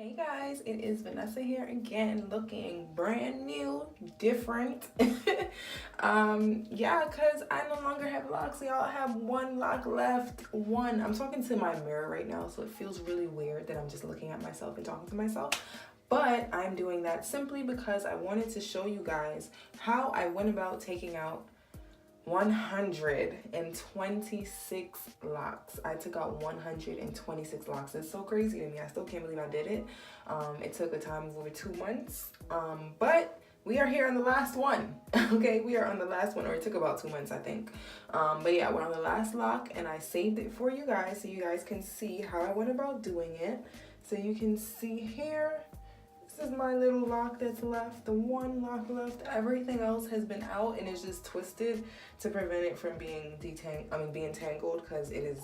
Hey guys, it is Vanessa here again, looking brand new, different. Yeah, because I no longer have locks, y'all. I have one lock left. One. I'm talking to my mirror right now, so it feels really weird that I'm just looking at myself and talking to myself. But I'm doing that simply because I wanted to show you guys how I went about taking out 126 locks. I took out 126 locks. It's so crazy to me. I still can't believe I did it. It took a time of over 2 months. But we are here on the last one. Okay, we are on the last one, or it took about 2 months, I think. But yeah, we're on the last lock, and I saved it for you guys so you guys can see how I went about doing it. So you can see here, this is my little lock that's left, the one lock left. Everything else has been out and it's just twisted to prevent it from being being tangled, because it is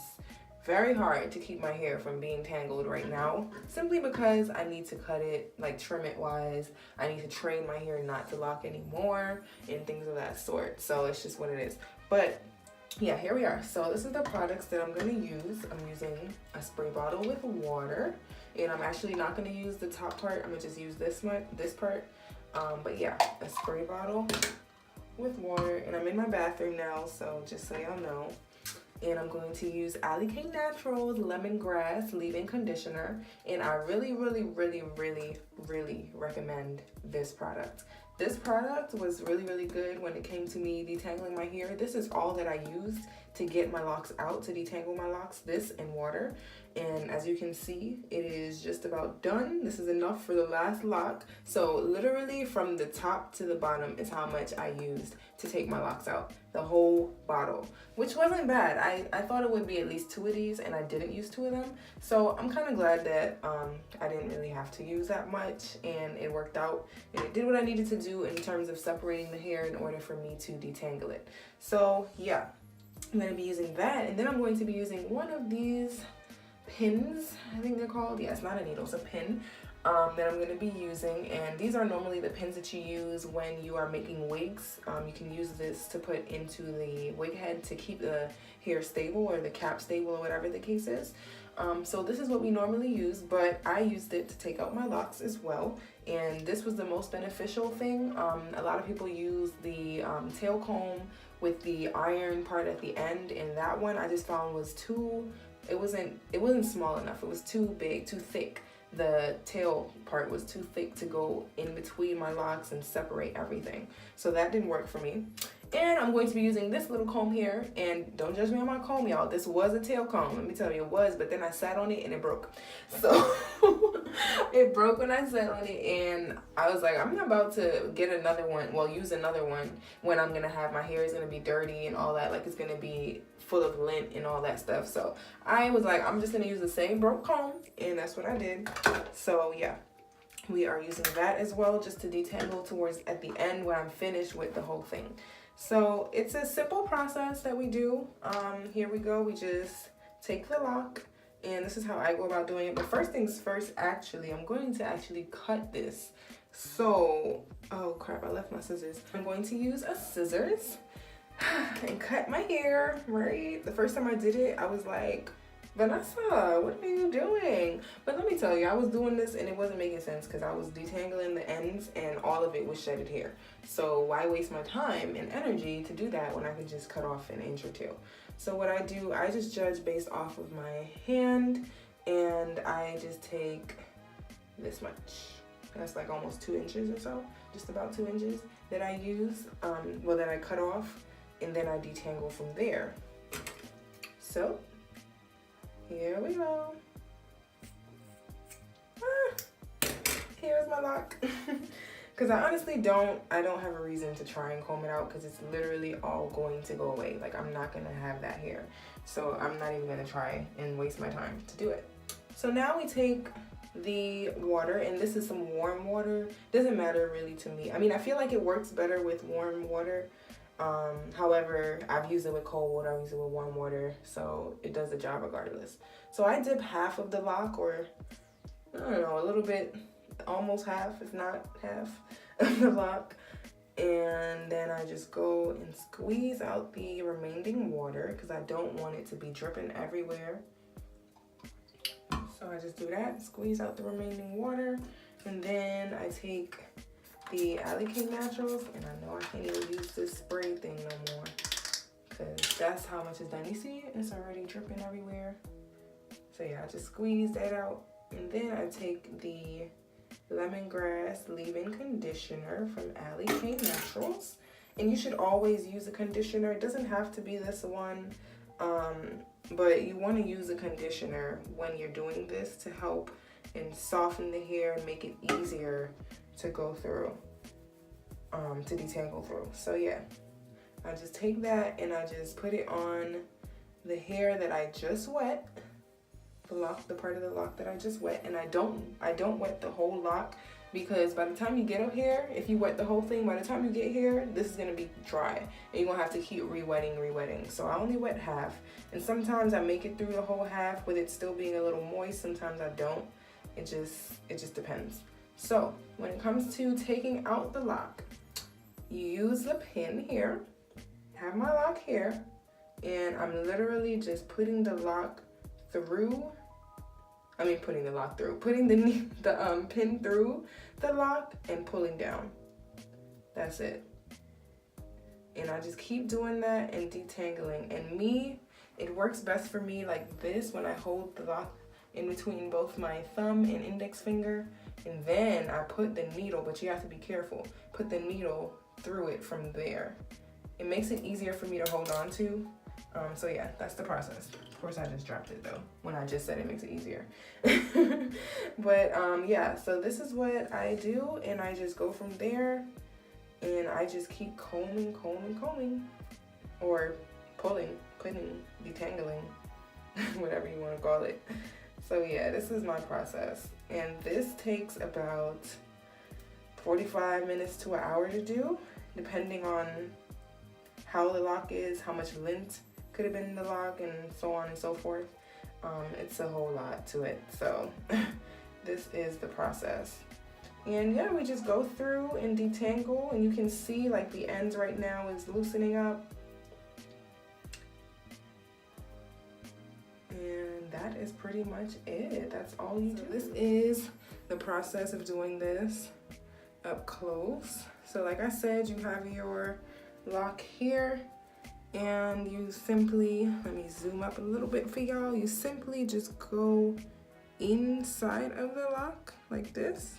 very hard to keep my hair from being tangled right now, simply because I need to cut it, like trim it wise. I need to train my hair not to lock anymore and things of that sort. So it's just what it is. But yeah, here we are. So this is the products that I'm going to use. I'm using a spray bottle with water, and I'm actually not going to use the top part. I'm going to just use this part. But yeah, a spray bottle with water, and I'm in my bathroom now, so just so y'all know. And I'm going to use Alikay Naturals Lemongrass Leave-In Conditioner, and I really recommend this product. This product was really good when it came to me detangling my hair. This is all that I used to get my locks out, to detangle my locks, this and water. And as you can see, it is just about done. This is enough for the last lock. So literally from the top to the bottom is how much I used to take my locks out. The whole bottle, which wasn't bad. I thought it would be at least 2 of these, and I didn't use 2 of them. So I'm kind of glad that I didn't really have to use that much, and it worked out. And it did what I needed to do in terms of separating the hair in order for me to detangle it. So yeah, I'm going to be using that, and then I'm going to be using one of these pins, I think they're called. Yeah, it's not a needle, it's a pin. That I'm going to be using, and these are normally the pins that you use when you are making wigs. You can use this to put into the wig head to keep the hair stable, or the cap stable, or whatever the case is. So this is what we normally use, but I used it to take out my locks as well, and this was the most beneficial thing. A lot of people use the tail comb with the iron part at the end, and that one I just found was too, it wasn't small enough. It was too big, too thick. The tail part was too thick to go in between my locks and separate everything. So that didn't work for me. And I'm going to be using this little comb here, and don't judge me on my comb, y'all. This was a tail comb, let me tell you, it was, but then I sat on it and it broke. So it broke when I sat on it, and I was like, I'm not about to get another one, well, use another one when I'm gonna have, my hair is gonna be dirty and all that, like it's gonna be full of lint and all that stuff. So I was like, I'm just gonna use the same broke comb, and that's what I did. So yeah, we are using that as well, just to detangle towards at the end when I'm finished with the whole thing. So it's a simple process that we do. Here we go. We just take the lock, and this is how I go about doing it. But first things first, actually, I'm going to actually cut this. So, oh crap, I left my scissors. I'm going to use a scissors and cut my hair, right? The first time I did it, I was like, Vanessa, what are you doing? But let me tell you, I was doing this and it wasn't making sense, because I was detangling the ends and all of it was shedded hair. So why waste my time and energy to do that when I can just cut off an inch or 2? So what I do, I just judge based off of my hand, and I just take this much. That's like almost 2 inches or so, just about 2 inches that I use, that I cut off, and then I detangle from there. So here we go. Here's my lock. Because I honestly don't have a reason to try and comb it out, because it's literally all going to go away. Like, I'm not gonna have that hair. So I'm not even gonna try and waste my time to do it. So now we take the water, and this is some warm water. Doesn't matter really to me. I mean, I feel like it works better with warm water. However, I've used it with cold water, I've used it with warm water, so it does the job regardless. So I dip half of the lock, or I don't know, a little bit, almost half, if not half of the lock, and then I just go and squeeze out the remaining water, because I don't want it to be dripping everywhere. So I just do that, squeeze out the remaining water, and then I take the Alikay Naturals, and I know I can't even use this spray thing no more because that's how much is done. You see, it's already dripping everywhere. So yeah, I just squeeze that out, and then I take the lemongrass leave-in conditioner from Alikay Naturals, and you should always use a conditioner. It doesn't have to be this one, but you want to use a conditioner when you're doing this to help and soften the hair and make it easier to go through, to detangle through. So yeah, I just take that and I just put it on the hair that I just wet, the part of the lock that I just wet, and I don't wet the whole lock, because by the time you get up here, if you wet the whole thing, by the time you get here, this is gonna be dry, and you're gonna have to keep re-wetting. So I only wet half, and sometimes I make it through the whole half with it still being a little moist. Sometimes I don't. It just depends. So when it comes to taking out the lock, you use the pin here. Have my lock here, and I'm literally just putting the lock through. Putting the pin through the lock and pulling down. That's it. And I just keep doing that and detangling. And it works best for me like this, when I hold the lock in between both my thumb and index finger, and then I put the needle, but you have to be careful, put the needle through it from there. It makes it easier for me to hold on to. So yeah, that's the process. Of course, I just dropped it though when I just said it makes it easier. But yeah, so this is what I do, and I just go from there, and I just keep combing, or putting, detangling, whatever you want to call it. So yeah, this is my process, and this takes about 45 minutes to an hour to do, depending on how the lock is, how much lint could have been in the lock, and so on and so forth. It's a whole lot to it. So this is the process. And yeah, we just go through and detangle, and you can see like the ends right now is loosening up. And that is pretty much it. That's all you do. This is the process of doing this up close. So like I said, you have your lock here, and you simply, let me zoom up a little bit for y'all, you simply just go inside of the lock like this.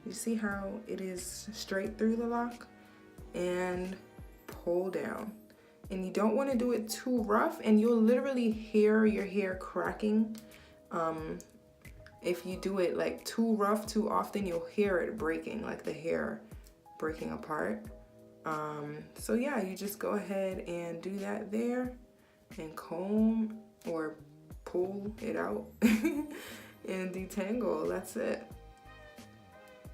You see how it is straight through the lock, and pull down. And you don't want to do it too rough, and you'll literally hear your hair cracking. If you do it like too rough too often, you'll hear it breaking, like the hair breaking apart. So yeah, you just go ahead and do that there, and comb or pull it out and detangle. That's it.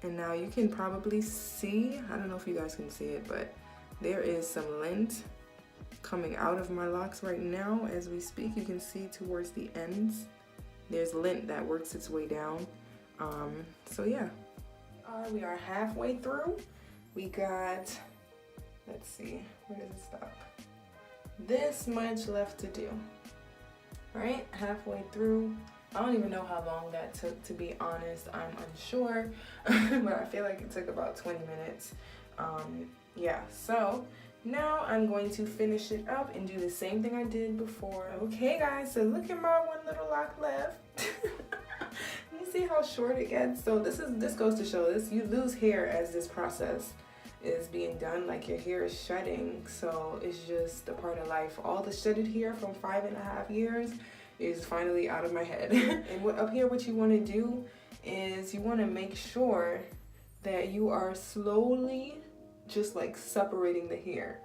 And now you can probably see, I don't know if you guys can see it, but there is some lint coming out of my locks right now as we speak. You can see towards the ends, there's lint that works its way down. So yeah, we are halfway through. We got, let's see, where does it stop? This much left to do. All right, halfway through. I don't even know how long that took, to be honest. I'm unsure, but I feel like it took about 20 minutes. Yeah, so now I'm going to finish it up and do the same thing I did before. Okay guys, so look at my one little lock left. You see how short it gets? So this goes to show this, you lose hair as this process is being done, like your hair is shedding. So it's just a part of life. All the shedded hair from 5.5 years is finally out of my head. And up here, what you want to do is you want to make sure that you are slowly just like separating the hair.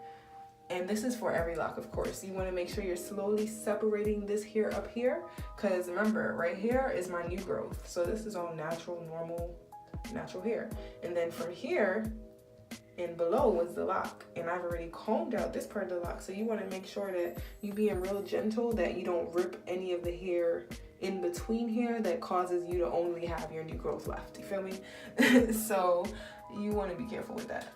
And this is for every lock, of course. You want to make sure you're slowly separating this hair up here, because remember, right here is my new growth. So this is all natural, normal, natural hair. And then from here and below was the lock, and I've already combed out this part of the lock. So you want to make sure that you being real gentle, that you don't rip any of the hair in between here that causes you to only have your new growth left. You feel me? So you want to be careful with that.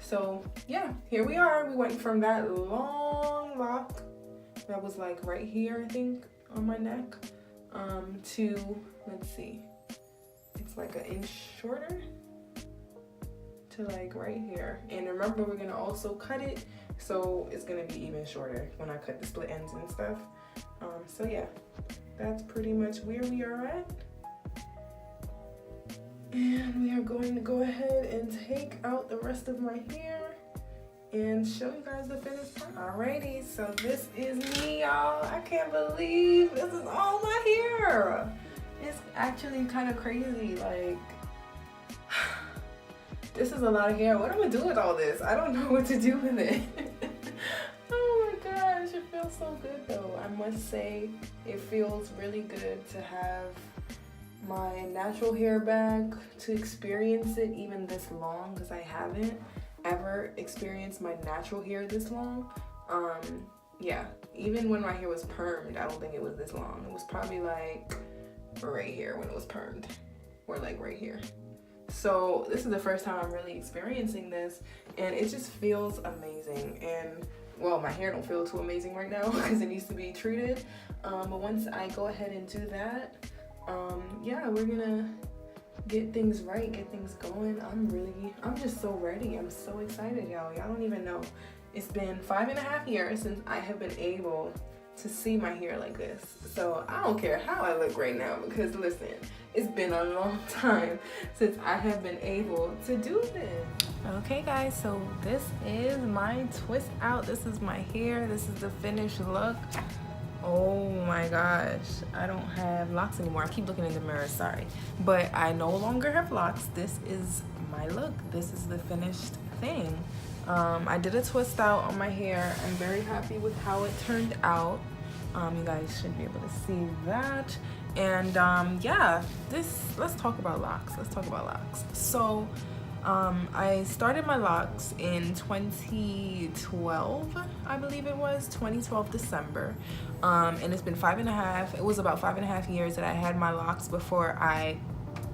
So yeah, here we are. We went from that long lock that was like right here, I think, on my neck, to, let's see, it's like an inch shorter to like right here. And remember, we're gonna also cut it, so it's gonna be even shorter when I cut the split ends and stuff. So yeah, that's pretty much where we are at. And we are going to go ahead and take out the rest of my hair and show you guys the finished product. Alrighty, so this is me, y'all. I can't believe this is all my hair. It's actually kind of crazy. Like, this is a lot of hair. What am I gonna do with all this? I don't know what to do with it. Oh my gosh, it feels so good though. I must say, it feels really good to have my natural hair back, to experience it even this long, because I haven't ever experienced my natural hair this long. Yeah, even when my hair was permed, I don't think it was this long. It was probably like right here when it was permed, or like right here. So this is the first time I'm really experiencing this, and it just feels amazing. And well, my hair don't feel too amazing right now because it needs to be treated, but once I go ahead and do that, yeah, we're gonna get things right, get things going. I'm just so ready. I'm so excited, y'all. Y'all don't even know. It's been 5.5 years since I have been able to see my hair like this. So I don't care how I look right now, because listen, it's been a long time since I have been able to do this. Okay guys, so this is my twist out. This is my hair. This is the finished look. Oh my gosh, I don't have locks anymore. I keep looking in the mirror, sorry. But I no longer have locks. This is my look. This is the finished thing. I did a twist out on my hair. I'm very happy with how it turned out. You guys should be able to see that. And yeah, let's talk about locks. Let's talk about locks. So I started my locks in 2012, I believe it was 2012 December, and it's been it was about 5.5 years that I had my locks before I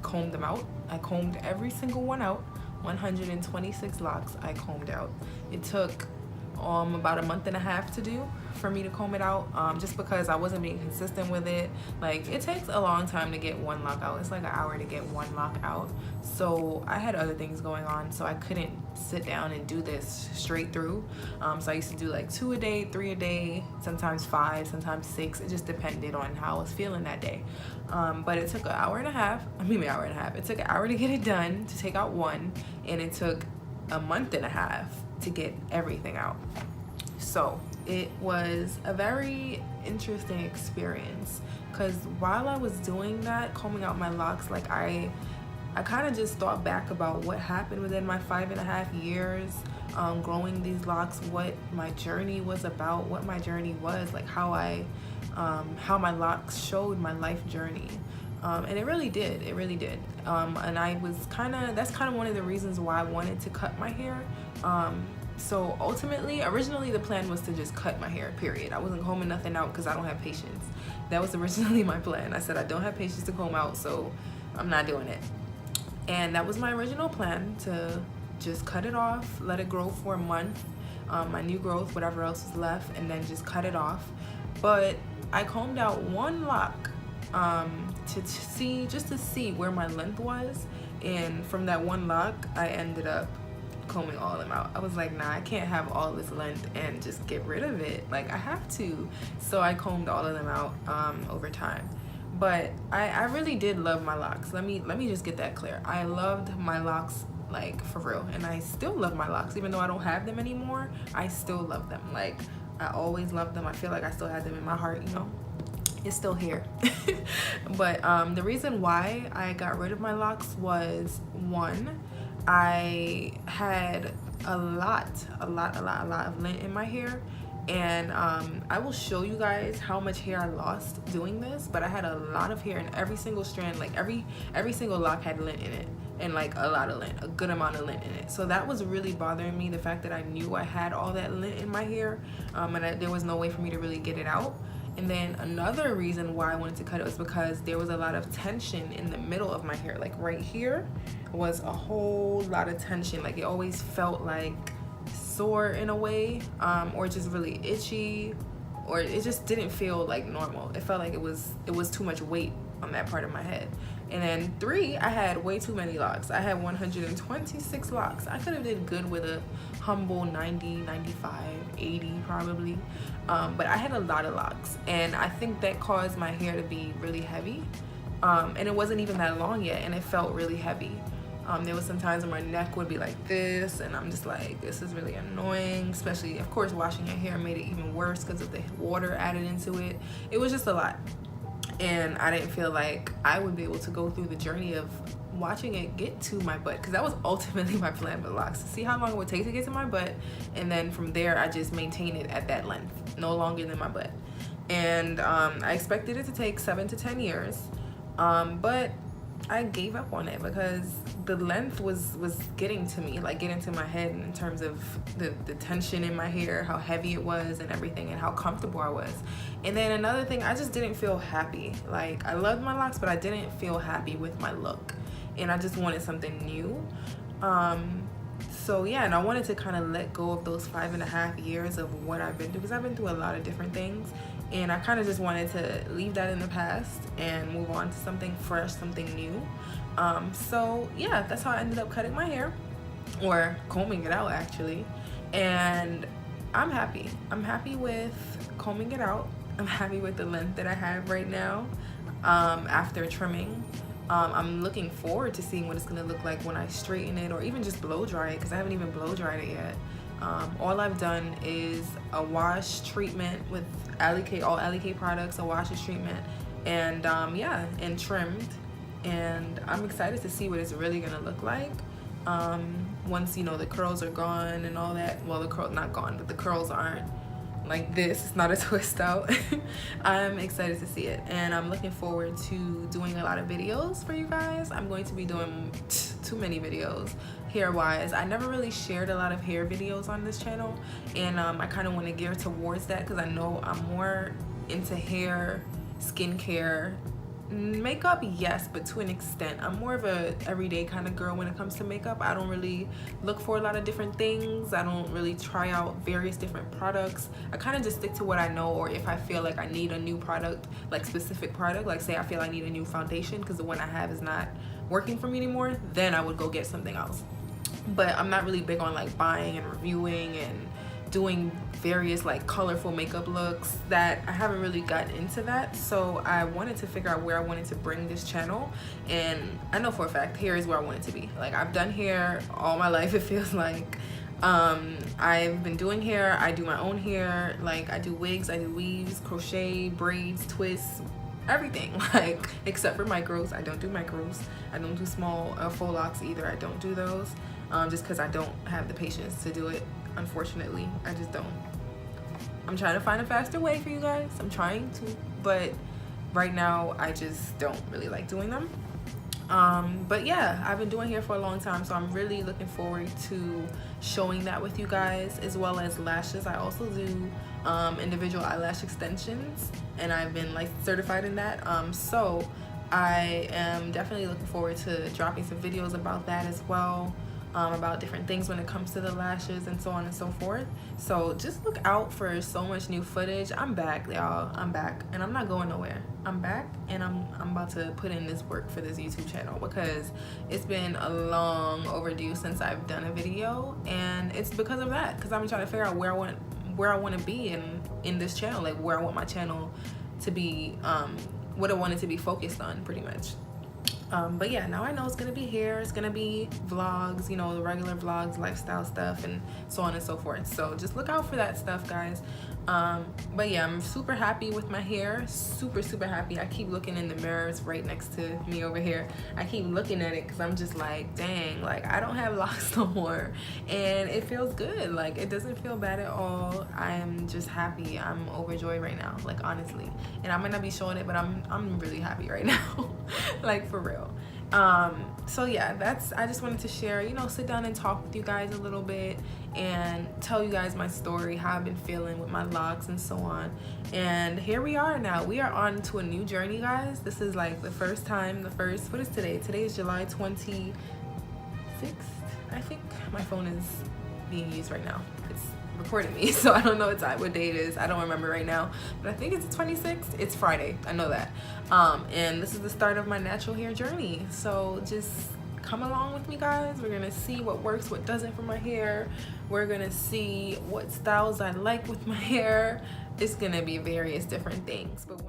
combed them out. I combed every single one out. 126 locks I combed out. It took about a month and a half to do for me to comb it out, just because I wasn't being consistent with it. Like, it takes a long time to get one lock out. It's like an hour to get one lock out. So I had other things going on, so I couldn't sit down and do this straight through. So I used to do like 2 a day, 3 a day, sometimes 5, sometimes 6. It just depended on how I was feeling that day. But it took an hour and a half. It took an hour to get it done, to take out one, and it took a month and a half to get everything out. So it was a very interesting experience, because while I was doing that, combing out my locks, like I kind of just thought back about what happened within my 5.5 years growing these locks, what my journey was about, what my journey was, like how my locks showed my life journey. And it really did. And that's kind of one of the reasons why I wanted to cut my hair. So ultimately, originally the plan was to just cut my hair, period. I wasn't combing nothing out because I don't have patience. That was originally my plan. I said I don't have patience to comb out, so I'm not doing it. And that was my original plan, to just cut it off, let it grow for a month, my new growth, whatever else was left, and then just cut it off. But I combed out one lock to see where my length was, and from that one lock I ended up combing all of them out. I was like, nah, I can't have all this length and just get rid of it. Like, I have to. So I combed all of them out over time. But I really did love my locks. Let me just get that clear. I loved my locks, like, for real. And I still love my locks. Even though I don't have them anymore, I still love them. Like, I always loved them. I feel like I still have them in my heart, you know. It's still here. But the reason why I got rid of my locks was, one, I had a lot of lint in my hair, and I will show you guys how much hair I lost doing this. But I had a lot of hair in every single strand. Like every single lock had lint in it, and like a lot of lint, a good amount of lint in it. So that was really bothering me, the fact that I knew I had all that lint in my hair, and there was no way for me to really get it out. And then another reason why I wanted to cut it was because there was a lot of tension in the middle of my hair. Like right here was a whole lot of tension. Like it always felt like sore in a way, or just really itchy. or it just didn't feel like normal. It felt like it was too much weight on that part of my head. And then 3, I had way too many locks. I had 126 locks. I could have did good with a humble 90, 95, 80 probably. But I had a lot of locks, and I think that caused my hair to be really heavy. And it wasn't even that long yet, and it felt really heavy. There was some times when my neck would be like this, and I'm just like, this is really annoying. Especially, of course, washing your hair made it even worse because of the water added into it. It was just a lot. And I didn't feel like I would be able to go through the journey of watching it get to my butt, because that was ultimately my plan with locks, to see how long it would take to get to my butt, and then from there I just maintain it at that length, no longer than my butt. And I expected it to take 7 to 10 years, but I gave up on it because the length was getting to me, like getting to my head in terms of the tension in my hair, how heavy it was and everything, and how comfortable I was. And then another thing, I just didn't feel happy. Like, I loved my locks, but I didn't feel happy with my look, and I just wanted something new. So yeah, and I wanted to kind of let go of those 5.5 years of what I've been through, because I've been through a lot of different things, and I kind of just wanted to leave that in the past and move on to something fresh, something new. So yeah, that's how I ended up cutting my hair, or combing it out actually. And I'm happy. I'm happy with combing it out. I'm happy with the length that I have right now after trimming. I'm looking forward to seeing what it's gonna look like when I straighten it, or even just blow dry it, because I haven't even blow dried it yet. All I've done is a wash treatment with all Alikay products, a washes treatment, and yeah, and trimmed. And I'm excited to see what it's really gonna look like once, you know, the curls are gone and all that. Well, the curl not gone, but the curls aren't like this. It's not a twist out. I'm excited to see it, and I'm looking forward to doing a lot of videos for you guys. I'm going to be doing too many videos hair wise. I never really shared a lot of hair videos on this channel, and I kind of want to gear towards that, because I know I'm more into hair, skincare, makeup, yes, but to an extent. I'm more of a everyday kind of girl when it comes to makeup. I don't really look for a lot of different things. I don't really try out various different products. I kind of just stick to what I know, or if I feel like I need a new product, like specific product, like say I feel I need a new foundation because the one I have is not working for me anymore, then I would go get something else. But I'm not really big on like buying and reviewing and doing various like colorful makeup looks. That I haven't really gotten into that. So I wanted to figure out where I wanted to bring this channel, and I know for a fact hair is where I want it to be. Like, I've done hair all my life, it feels like. I've been doing hair. I do my own hair. Like, I do wigs, I do weaves, crochet, braids, twists, everything, like, except for micros. I don't do micros. I don't do small faux locks either. I don't do those just because I don't have the patience to do it. Unfortunately, I just don't. I'm trying to find a faster way for you guys. I'm trying to, but right now I just don't really like doing them. But yeah, I've been doing hair for a long time, so I'm really looking forward to showing that with you guys, as well as lashes. I also do individual eyelash extensions, and I've been like certified in that. So I am definitely looking forward to dropping some videos about that as well. About different things when it comes to the lashes and so on and so forth. So just look out for so much new footage. I'm back, y'all. I'm back, and I'm not going nowhere. I'm back, and I'm about to put in this work for this YouTube channel, because it's been a long overdue since I've done a video, and it's because of that, because I'm trying to figure out where I want to be in this channel, like where I want my channel to be, what I want it to be focused on, pretty much. But yeah, now I know it's gonna be hair, it's gonna be vlogs, you know, the regular vlogs, lifestyle stuff, and so on and so forth. So just look out for that stuff, guys. But yeah, I'm super happy with my hair, super happy. I keep looking in the mirrors right next to me over here. I keep looking at it because I'm just like, dang, like I don't have locks no more, and it feels good. Like, it doesn't feel bad at all. I am just happy. I'm overjoyed right now, like, honestly. And I might not be showing it, but I'm really happy right now. Like, for real. So yeah, I just wanted to share, you know, sit down and talk with you guys a little bit and tell you guys my story, how I've been feeling with my locks and so on. And here we are now. We are on to a new journey, guys. This is like the first time, what is today? Today is July 26th, I think. My phone is being used right now. It's recording me, so I don't know what day it is. I don't remember right now, but I think it's the 26th. It's Friday, I know that. And this is the start of my natural hair journey, so just come along with me, guys. We're gonna see what works, what doesn't for my hair. We're gonna see what styles I like with my hair. It's gonna be various different things. But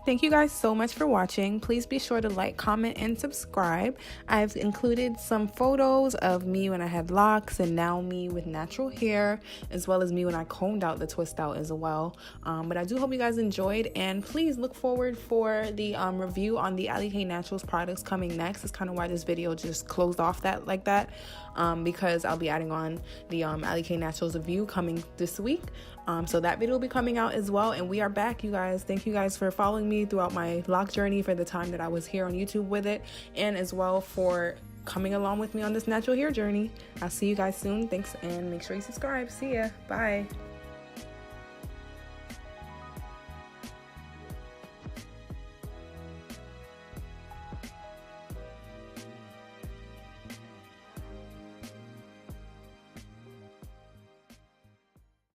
thank you guys so much for watching. Please be sure to like, comment, and subscribe. I've included some photos of me when I had locks and now me with natural hair, as well as me when I combed out the twist out as well. But I do hope you guys enjoyed, and please look forward for the review on the Alikay Naturals products coming next. That's kind of why this video just closed off like that, because I'll be adding on the Alikay Naturals review coming this week. So that video will be coming out as well, and we are back, you guys. Thank you guys for following me throughout my lock journey for the time that I was here on YouTube with it, and as well for coming along with me on this natural hair journey. I'll see you guys soon. Thanks, and make sure you subscribe. See ya. Bye.